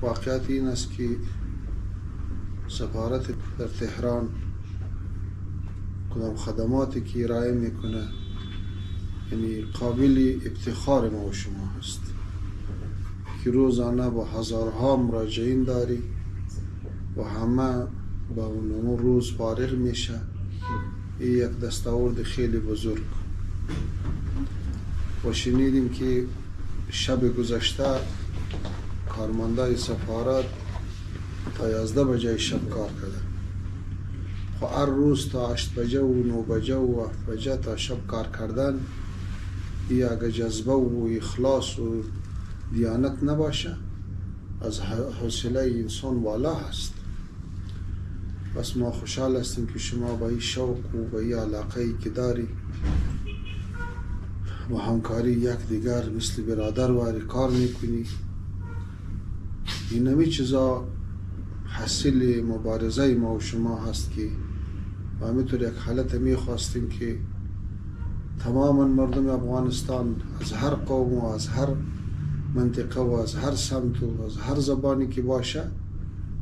واقعیت این است که سفارت در تهران کدام خدماتی که ارائه میکنه یعنی قابل افتخار ما و شما هست که روزانه با هزارها مراجعین داری و همه با اون روز فارغ میشه. این یک دستاورد خیلی بزرگ و شنیدیم که شب گذشته کارمندای سفارت تا 11 بجه شب کار کرده. خب هر روز تا 8 بجه و 9 بجه و 7 بجه تا شب کار کردن این اگه جذبه و اخلاص و دیانت نباشه از حوصله انسان والا هست. بس ما خوشحال هستیم که شما با این شوق و با این علاقه‌ای که داری و همکاری یک دیگر مثل برادر واری کار میکنی. این همی چیزا حاصل مبارزه ما و شما هست که و همینطور یک حالت میخواستیم که تماما مردم افغانستان از هر قوم و از هر منطقه و از هر سمت و از هر زبانی که باشه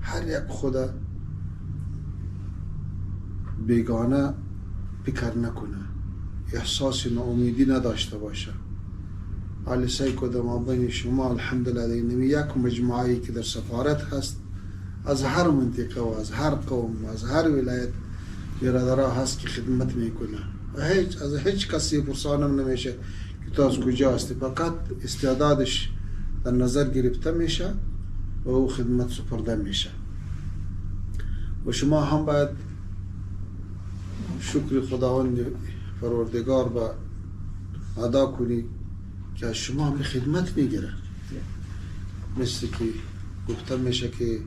هر یک خود بیگانه فکر نکنه، احساس ناامیدی نداشته باشه. حالی سعی کدام بین شما الحمدلله اینمی یک مجموعه‌ای که در سفارت هست از هر منطقه و از هر قوم و از هر ولایت برادرها هست که خدمت میکنه و از هیچ کسی پرسانم نمیشه که تو از کجا هستی، فقط استعدادش در نظر گرفته میشه و او خدمت سپرده میشه. و شما هم باید شکر خداوند پروردگار با ادا کنی که از شما هم خدمت میگیره. مثل که گفته میشه که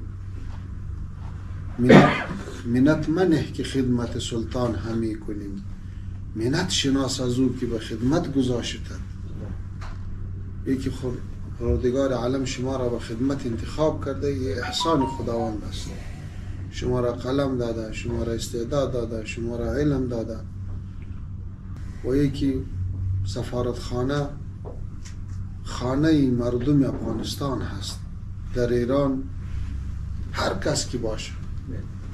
منت منه که خدمت سلطان همی کنیم، منت شناس از او که به خدمت گذاشتد. یکی پروردگار عالم شما را به خدمت انتخاب کرده، یه احسان خداوند است. شما را قلم داده، شما را استعداد داده، شما را علم داده. و یکی سفارتخانه خانه مردم افغانستان هست در ایران. هر کس که باشه،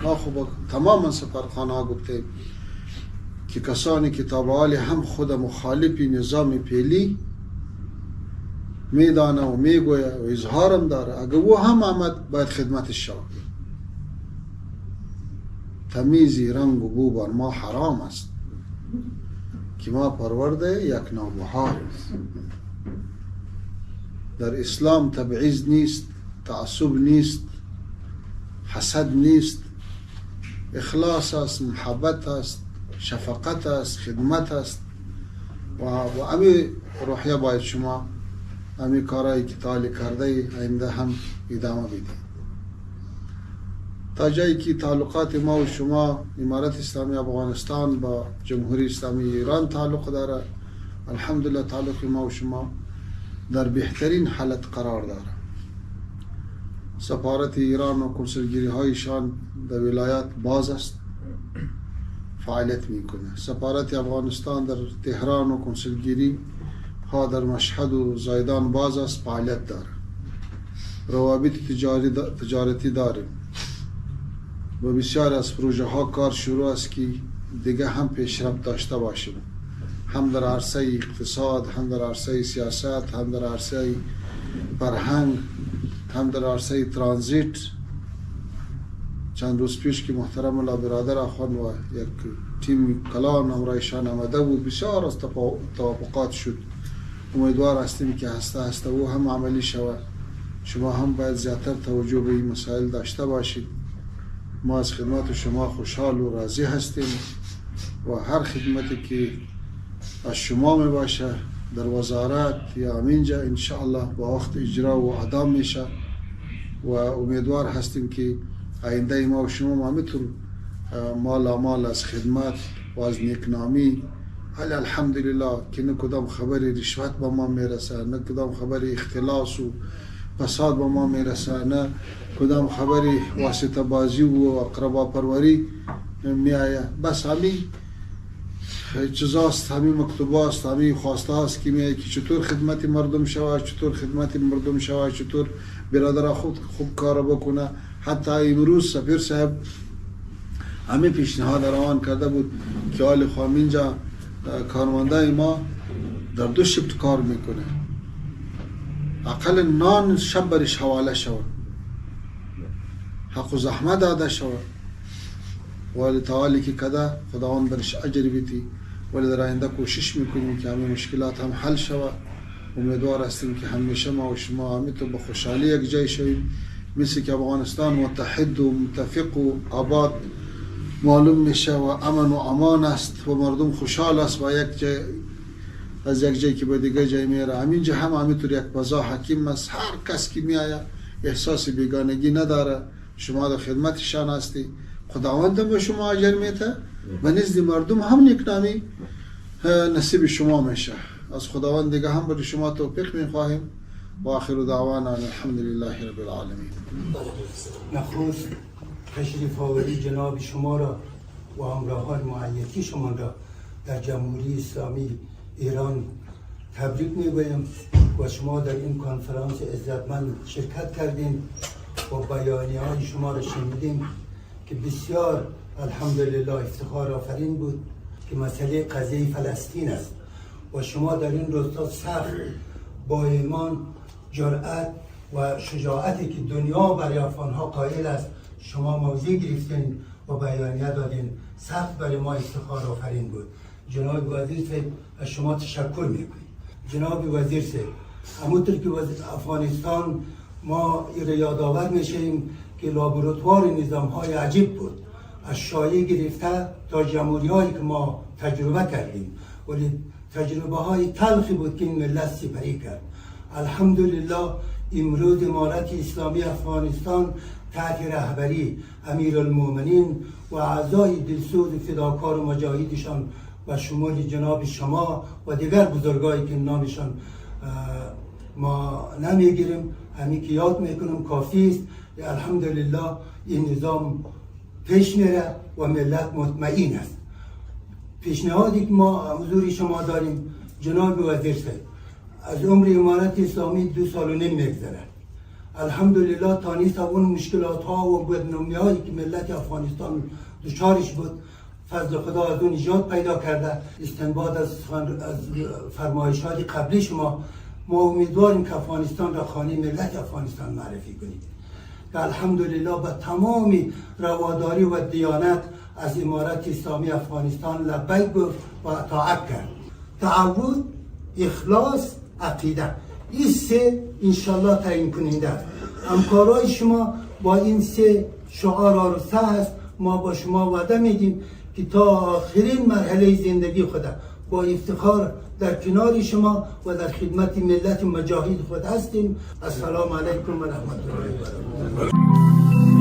ما خب تمام سفارتخانه ها گفتیم که کسانی که تابعالی هم خود مخالف نظام پیلی میدانه و میگویه و اظهارم داره، اگر او هم آمد باید خدمتش شود. تمیزی رنگ و بو بر ما حرام است که ما پرورده یک نوبهار. در اسلام تبعیض نیست، تعصب نیست، حسد نیست، اخلاص است، محبت است، شفقت است، خدمت است و امی روحیه باید شما امی کارهایی که تعالی کرده آینده هم ادامه بدید. تا جایی که تعلقات ما و شما امارت اسلامی افغانستان با جمهوری اسلامی ایران تعلق داره، الحمدلله تعلق ما و شما در بهترین حالت قرار داره. سفارت ایران و کنسولگری هایشان در ولایات باز است، فعالیت میکنه. سفارت افغانستان در تهران و کنسولگری ها در مشهد و زایدان باز است، فعالیت داره. روابط تجارتی داریم و بسیار از پروژه ها کار شروع است که دیگه هم پیشرفت داشته باشیم، هم در عرصه اقتصاد، هم در عرصه سیاست، هم در عرصه فرهنگ، هم در عرصه ترانزیت. چند روز پیش که محترم الله برادر اخوان و یک تیم کلان امرایشان آمده بود، بسیار از توافقات شد. امیدوار هستیم که هسته او هم عملی شود. شما هم باید زیادتر توجه به این مسائل داشته باشید. ما از خدمت شما خوشحال و راضی هستیم و هر خدمتی که از شما می باشه در وزارت یا امینجا انشاءالله با وقت اجرا و ادا میشه و امیدوار هستیم که آینده ما و شما همینطور مال از خدمت و از نیکنامی. ولی الحمدلله که نه کدام خبر رشوت به ما میرسه، نه کدام خبر اختلاس و فساد به ما میرسه، نه کدام خبری واسطه بازی و اقربا پروری میآیه. بس همین چیزاست، همین مکتوباست، همین خواسته هاست که میآیه که چطور خدمت مردم شود، چطور خدمت مردم شود، چطور برادر خود خوب کار بکنه. حتی امروز سفیر صاحب همه پیشنهاد روان کرده بود که آل خام اینجا کارمنده ما در 2 شیفت کار میکنه، اقل نان شب برش حواله شود، حق و زحمت داده شود. ولی تعالی که کده خداوند برش اجر بیتی. ولی در آینده کوشش میکنیم که همه مشکلات هم حل شود. امیدوار هستیم که همیشه ما و شما همه تو به خوشحالی یک جای شویم، مثل که افغانستان متحد و متفق و آباد معلوم میشه و امن و امان است و مردم خوشحال است و یک جای از یک جایی که به دیگه جای میره. همینجا هم همینطور یک فضا حکیم است، هر کس که میآید احساس بیگانگی نداره. شما در خدمتشان هستی، خداوند به شما اجر میده و نزد مردم هم نیکنامی نصیب شما میشه. از خداوند دیگه هم برای شما توفیق میخواهیم و آخر دعوانا الحمد لله رب العالمین. نخست تشریف آوری جناب شما را و همراهان معیتی شما را در جمهوری اسلامی ایران تبریک میگویم و شما در این کنفرانس عزتمند شرکت کردین و بیانیه های شما را شنیدیم که بسیار الحمدلله افتخار آفرین بود که مسئله قضیه فلسطین است و شما در این روزها سخت با ایمان، جرأت و شجاعتی که دنیا برای افغانها قائل است شما موضع گرفتین و بیانیه دادین، سخت برای ما افتخار آفرین بود. جناب وزیر صاحب از شما تشکر میکنیم. جناب وزیر صاحب، همونطور که افغانستان ما یادآور میشیم که لابراتوار نظام های عجیب بود، از شایع گرفته تا جمهوری هایی که ما تجربه کردیم، ولی تجربه های تلخی بود که این ملت سپری کرد. الحمدلله امروز امارت اسلامی افغانستان تحت رهبری امیرالمومنین و اعضای دلسوز فداکار و مجاهدشان و شمول جناب شما و دیگر بزرگایی که نامشان ما نمیگیریم، همین که یاد میکنم کافی است. الحمدلله این نظام پیش میره و ملت مطمئن است. پیشنهادی که ما حضور شما داریم جناب وزیر صاحب، از عمر امارت اسلامی 2.5 سال میگذره. الحمدلله تا نیست اون مشکلات ها و بدنامی هایی که ملت افغانستان دچارش بود فضل خدا از اون نجات پیدا کرده. استنباط از فرمایشات قبلی شما، ما امیدواریم که افغانستان را خانه ملت افغانستان معرفی کنید که الحمدلله با تمام رواداری و دیانت از امارت اسلامی افغانستان لبیک گفت و اطاعت کرد. تعهد، اخلاص، عقیده، این 3 انشالله تعیین کننده است. همکارای شما با این 3 شعار آرسته است. ما با شما وعده میدیم که تا آخرین مرحله زندگی خود با افتخار در کنار شما و در خدمت ملت مجاهد خود هستیم. السلام علیکم و رحمت الله و برکاته.